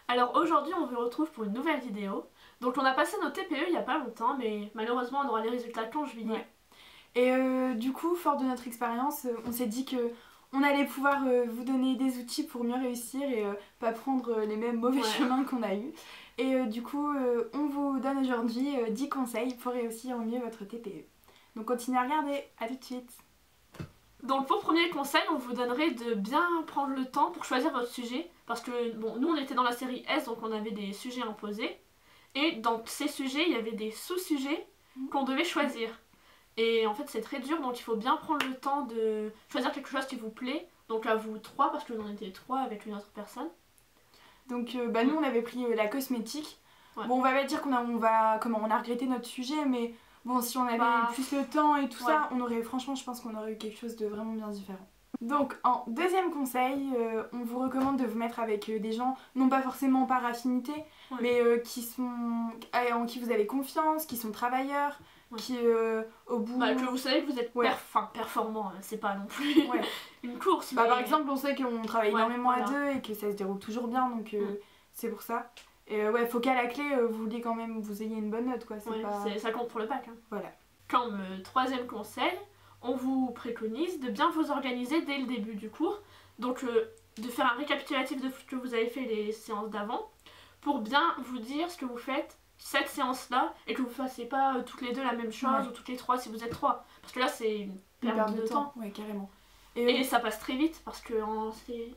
Alors aujourd'hui on vous retrouve pour une nouvelle vidéo. Donc on a passé nos TPE il y a pas longtemps, mais malheureusement on aura les résultats qu'en juillet. Ouais. Et du coup, fort de notre expérience, on s'est dit que on allait pouvoir vous donner des outils pour mieux réussir et pas prendre les mêmes mauvais chemins qu'on a eu. Et du coup, on vous donne aujourd'hui 10 conseils pour réussir au mieux votre TPE. Donc continuez à regarder, à tout de suite. Donc pour premier conseil, on vous donnerait de bien prendre le temps pour choisir votre sujet. Parce que bon, nous on était dans la série S, donc on avait des sujets imposés. Et dans ces sujets, il y avait des sous-sujets qu'on devait choisir. Et en fait c'est très dur, donc il faut bien prendre le temps de choisir quelque chose qui vous plaît. Donc à vous trois, parce que nous on était trois avec une autre personne. Donc nous on avait pris la cosmétique. Ouais. Bon, on va pas dire qu'on a regretté notre sujet, mais bon, si on avait eu plus le temps et tout ça, on aurait, franchement, je pense qu'on aurait eu quelque chose de vraiment bien différent. Donc en deuxième conseil, on vous recommande de vous mettre avec des gens, non pas forcément par affinité, mais en qui vous avez confiance, qui sont travailleurs, qui au bout... que vous savez que vous êtes performant, c'est pas non plus une course. Par exemple, on sait qu'on travaille énormément à deux et que ça se déroule toujours bien, donc c'est pour ça. Et faut qu'à la clé, vous ayez une bonne note, quoi. Ça compte pour le bac. Hein. Voilà. Comme troisième conseil, on vous préconise de bien vous organiser dès le début du cours. Donc de faire un récapitulatif de ce que vous avez fait les séances d'avant pour bien vous dire ce que vous faites cette séance-là et que vous ne fassiez pas toutes les deux la même chose ou toutes les trois si vous êtes trois. Parce que là, c'est une perte de temps. Ouais, carrément. Et ça passe très vite parce que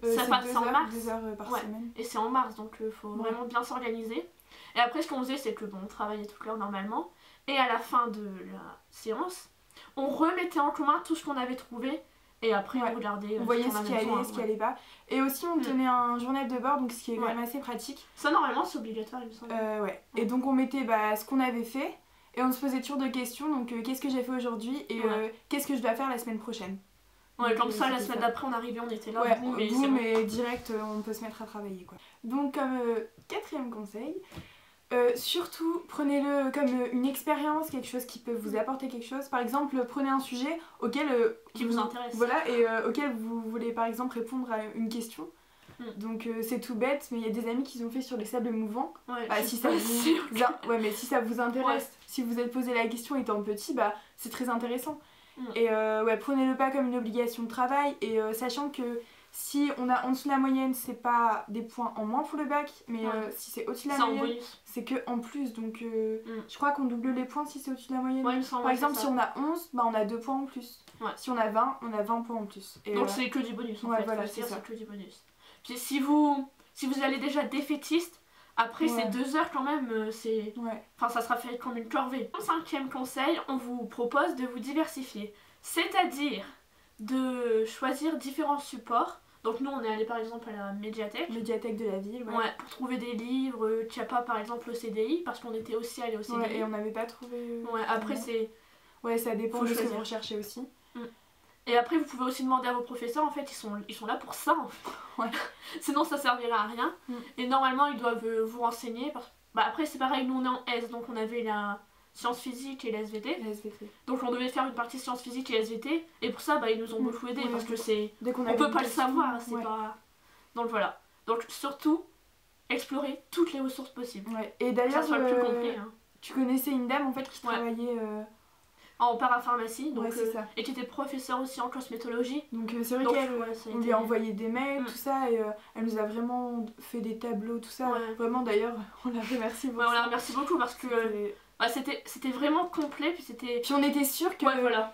ça passe en mars. 2 heures par semaine. Et c'est en mars, donc il faut vraiment bien s'organiser. Et après, ce qu'on faisait, c'est que on travaillait toute l'heure normalement. Et à la fin de la séance, on remettait en commun tout ce qu'on avait trouvé. Et après, on regardait. On voyait ce qui allait, ce qui allait pas. Et aussi, on tenait un journal de bord, donc ce qui est quand même assez pratique. Ça, normalement, c'est obligatoire, il me semble. Et donc, on mettait ce qu'on avait fait. Et on se posait toujours de questions. Donc, qu'est-ce que j'ai fait aujourd'hui et qu'est-ce que je dois faire la semaine prochaine. Ouais, comme ça, la semaine d'après, on arrivait, on était là. Mais direct, on peut se mettre à travailler, quoi. Donc, comme quatrième conseil, surtout prenez-le comme une expérience, quelque chose qui peut vous apporter quelque chose. Par exemple, prenez un sujet qui vous intéresse. Voilà, et auquel vous voulez par exemple répondre à une question. Donc c'est tout bête, mais il y a des amis qui ont fait sur les sables mouvants. Si ça vous intéresse, si vous êtes posé la question étant petit, c'est très intéressant. Et prenez-le pas comme une obligation de travail et sachant que si on a en dessous de la moyenne, c'est pas des points en moins pour le bac, mais si c'est au-dessus de la moyenne, c'est que en plus. Donc je crois qu'on double les points si c'est au-dessus de la moyenne. Par exemple, si on a 11, on a 2 points en plus. Si on a 20, on a 20 points en plus. Et donc c'est que du bonus en fait. Voilà, c'est que du bonus. Puis si vous allez déjà défaitiste, après ces 2 heures quand même, ça sera fait comme une corvée. Comme cinquième conseil, on vous propose de vous diversifier. C'est-à-dire de choisir différents supports. Donc nous on est allé par exemple à la médiathèque. Médiathèque de la ville, pour trouver des livres qu'il n'y a pas par exemple au CDI, parce qu'on était aussi allé au CDI. Et on n'avait pas trouvé... après c'est... ça dépend de ce que vous recherchez aussi. Et après vous pouvez aussi demander à vos professeurs, en fait ils sont là pour ça en fait. Sinon ça servira à rien. Et normalement ils doivent vous renseigner. Après c'est pareil, nous on est en S, donc on avait la sciences physiques et la SVT. Donc on devait faire une partie sciences physiques et SVT. Et pour ça ils nous ont beaucoup aidé parce que c'est... On peut pas le savoir, c'est pas... Donc voilà. Donc surtout, explorer toutes les ressources possibles. Et d'ailleurs, ça soit le plus complet. Tu connaissais une dame en fait qui travaillait... en parapharmacie, donc, et qui était professeure aussi en cosmétologie. Donc c'est vrai qu'on lui a envoyé des mails, tout ça, et elle nous a vraiment fait des tableaux, tout ça. Vraiment d'ailleurs, on la remercie beaucoup. On la remercie beaucoup parce que c'était vraiment complet, puis on était sûrs que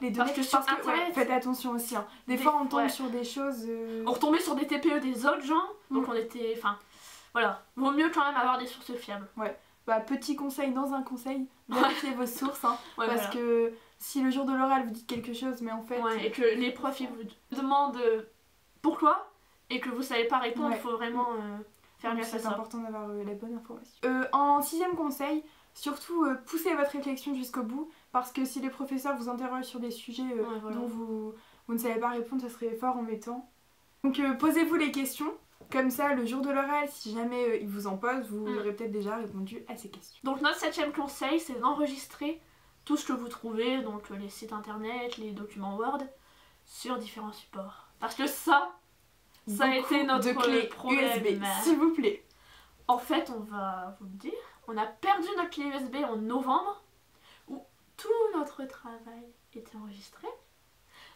les données... Parce que faites attention aussi. Des fois on tombe sur des choses... On retombait sur des TPE des autres gens, donc on était... Voilà, vaut mieux quand même avoir des sources fiables. Petit conseil dans un conseil, vérifiez vos sources, parce que si le jour de l'oral vous dites quelque chose, mais en fait... et que les profs ils vous demandent pourquoi, et que vous savez pas répondre, il faut vraiment faire gaffe à ça. C'est important d'avoir la bonne information. En sixième conseil, surtout poussez votre réflexion jusqu'au bout, parce que si les professeurs vous interrogent sur des sujets dont vous ne savez pas répondre, ça serait fort embêtant. Donc posez-vous les questions. Comme ça, le jour de l'oral, si jamais il vous en pose, vous aurez peut-être déjà répondu à ces questions. Donc notre septième conseil, c'est d'enregistrer tout ce que vous trouvez, donc les sites internet, les documents Word, sur différents supports. Parce que ça a été notre clés problème. USB, s'il vous plaît. En fait, on va vous le dire, on a perdu notre clé USB en novembre, où tout notre travail était enregistré.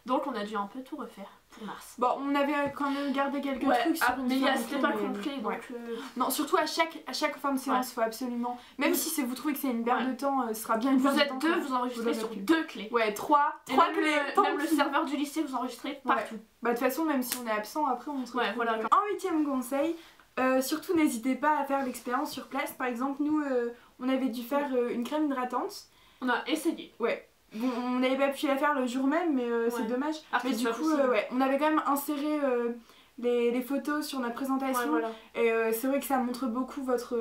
Donc on a dû un peu tout refaire pour mars. Bon, on avait quand même gardé quelques trucs sur une mais c'était pas complet, donc... Non, surtout à chaque fin de séance, faut absolument... Même si vous trouvez que c'est une perte de temps, ce sera bien une perte de temps. Vous êtes deux, vous enregistrez sur 2 clés. Ouais, 3 clés. Même le serveur du lycée, vous enregistrez partout. Bah de toute façon, même si on est absent, après on se retrouve. Voilà. En 8e conseil, surtout n'hésitez pas à faire l'expérience sur place. Par exemple, nous, on avait dû faire une crème hydratante. On a essayé. Ouais. Bon, on n'avait pas pu la faire le jour même, mais c'est dommage. Mais du coup, on avait quand même inséré les photos sur notre présentation. Et c'est vrai que ça montre beaucoup votre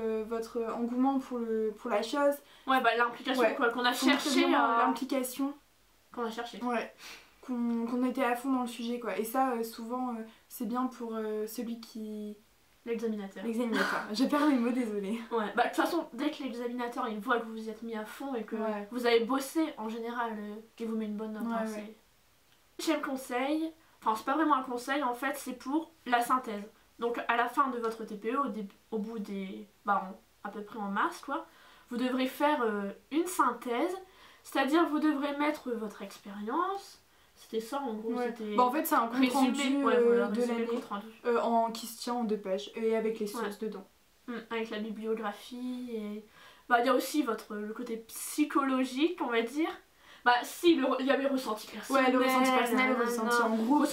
engouement pour la chose. Ouais, bah l'implication qu'on a cherché. L'implication. Qu'on a cherché. Ouais. Qu'on était à fond dans le sujet, quoi. Et ça, souvent, c'est bien pour celui qui... L'examinateur. J'ai perdu le mot, désolée. Ouais, bah de toute façon, dès que l'examinateur il voit que vous vous êtes mis à fond et que vous avez bossé, en général, il vous met une bonne note. Deuxième conseil, enfin c'est pas vraiment un conseil en fait, c'est pour la synthèse. Donc à la fin de votre TPE, au bout des... à peu près en mars quoi, vous devrez faire une synthèse, c'est-à-dire vous devrez mettre votre expérience. C'était ça en gros, c'était... en fait c'est un compte rendu de l'année qui se tient en 2 pages et avec les sources dedans. Avec la bibliographie et... il y a aussi le côté psychologique on va dire. Si, il y avait le ressenti personnel. Ouais, le ressenti personnel, le ressenti en groupe.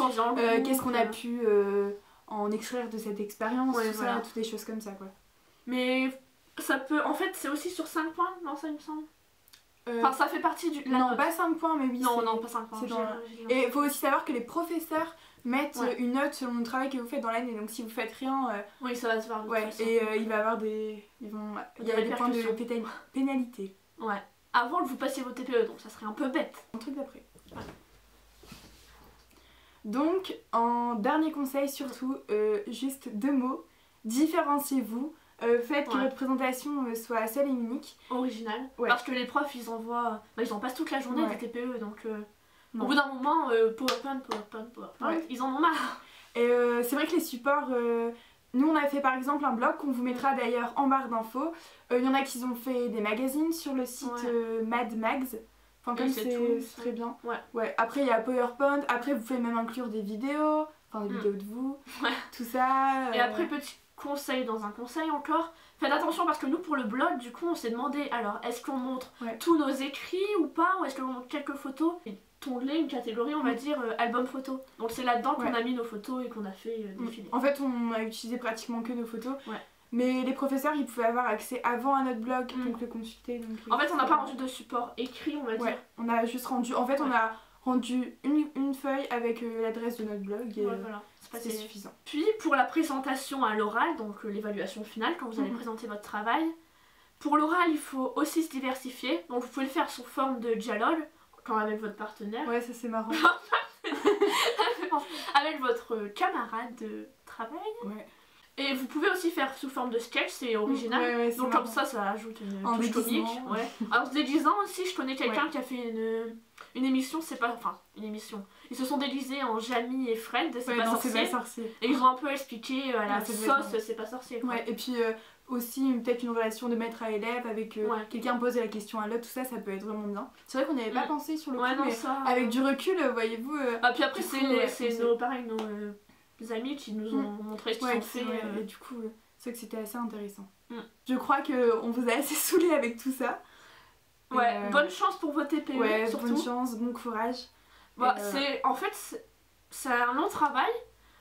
Qu'est-ce qu'on a pu en extraire de cette expérience, toutes les choses comme ça quoi. Mais ça peut... En fait c'est aussi sur 5 points, non ça il me semble. Enfin, ça fait partie du... Non, pas 5 points, mais oui. Non, pas 5 points. Et il faut aussi savoir que les professeurs mettent une note selon le travail que vous faites dans l'année. Donc si vous faites rien... oui, ça va se voir. Et il va y avoir des... Il y a des points de pénalité. Ouais. Avant que vous passiez vos TPE, donc ça serait un peu bête. Un truc d'après. Donc, en dernier conseil, surtout, juste 2 mots. Différenciez-vous. Faites que votre présentation soit seule et unique. Originale. Parce que les profs ils envoient... ils en passent toute la journée des TPE donc au bout d'un moment PowerPoint, ils en ont marre. Et c'est vrai que les supports... nous on a fait par exemple un blog qu'on vous mettra d'ailleurs en barre d'infos. Il y en a qui ont fait des magazines sur le site Mad Mags. Enfin comme c'est très bien. Après il y a PowerPoint, après vous pouvez même inclure des vidéos. Enfin des vidéos de vous. Tout ça. Et après petit conseil dans un conseil encore, faites attention parce que nous pour le blog du coup on s'est demandé alors est-ce qu'on montre tous nos écrits ou pas ou est-ce qu'on montre quelques photos et tourner une catégorie on va dire album photo. Donc c'est là-dedans qu'on a mis nos photos et qu'on a fait défiler. En fait on a utilisé pratiquement que nos photos. Mais les professeurs ils pouvaient avoir accès avant à notre blog donc le consulter. Donc, en fait on n'a pas rendu de support écrit on va dire. On a juste rendu, en fait on a rendu une feuille avec l'adresse de notre blog et c'est suffisant. Puis pour la présentation à l'oral, donc l'évaluation finale quand vous allez présenter votre travail, pour l'oral il faut aussi se diversifier, donc vous pouvez le faire sous forme de dialogue, quand avec votre partenaire. Ouais ça c'est marrant. Avec votre camarade de travail. Et vous pouvez aussi faire sous forme de sketch, c'est original, donc comme ça ajoute une touche comique. Alors se déguisant aussi, je connais quelqu'un qui a fait une émission, une émission. Ils se sont déguisés en Jamie et Fred, c'est pas sorcier. Et ils ont un peu expliqué à la sauce, c'est pas sorcier. Et puis aussi peut-être une relation de maître à élève avec quelqu'un poser la question à l'autre, tout ça, ça peut être vraiment bien. C'est vrai qu'on n'y avait pas pensé sur le coup, mais avec du recul, voyez-vous... puis après c'est nos amis qui nous ont montré ce qu'ils ont fait. Et du coup, c'est vrai que c'était assez intéressant. Je crois qu'on vous a assez saoulé avec tout ça. Bonne chance pour vos TPE surtout. Bonne chance, bon courage. En fait, c'est un long travail,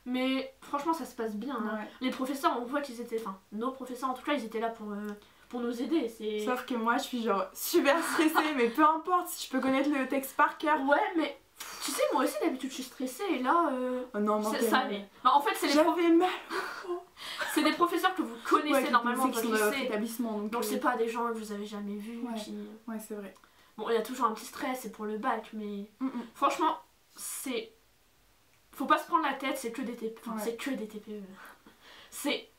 mais franchement ça se passe bien. Les professeurs, on voit qu'ils étaient... Enfin, nos professeurs en tout cas, ils étaient là pour nous aider. Sauf que moi je suis genre super stressée, mais peu importe si je peux connaître le texte par cœur. Mais... Tu sais, moi aussi d'habitude je suis stressée et là ça allait. En fait, j'avais mal. C'est des professeurs que vous connaissez normalement dans le lycée. Établissement. Donc c'est pas des gens que vous avez jamais vus. Ouais, c'est vrai. Bon, il y a toujours un petit stress, c'est pour le bac, mais franchement, faut pas se prendre la tête, c'est que des TPE. C'est que des TPE. C'est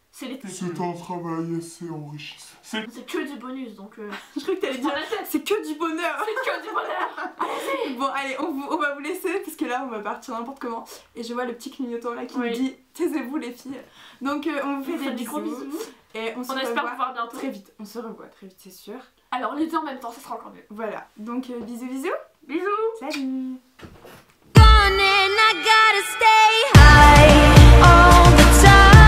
un travail assez enrichissant. C'est que du bonus, donc... Je crois que t'allais dire, c'est que du bonheur. C'est que du bonheur. Allez-y. Bon, allez, on va vous laisser, parce que là, on va partir n'importe comment. Et je vois le petit clignotant là qui me dit taisez-vous les filles. Donc on vous fait des gros bisous. Et on espère vous voir bientôt. Très vite, on se revoit très vite, c'est sûr. Alors les deux en même temps, ça sera encore mieux. Voilà, donc bisous bisous. Bisous. Salut. Gone and I gotta stay.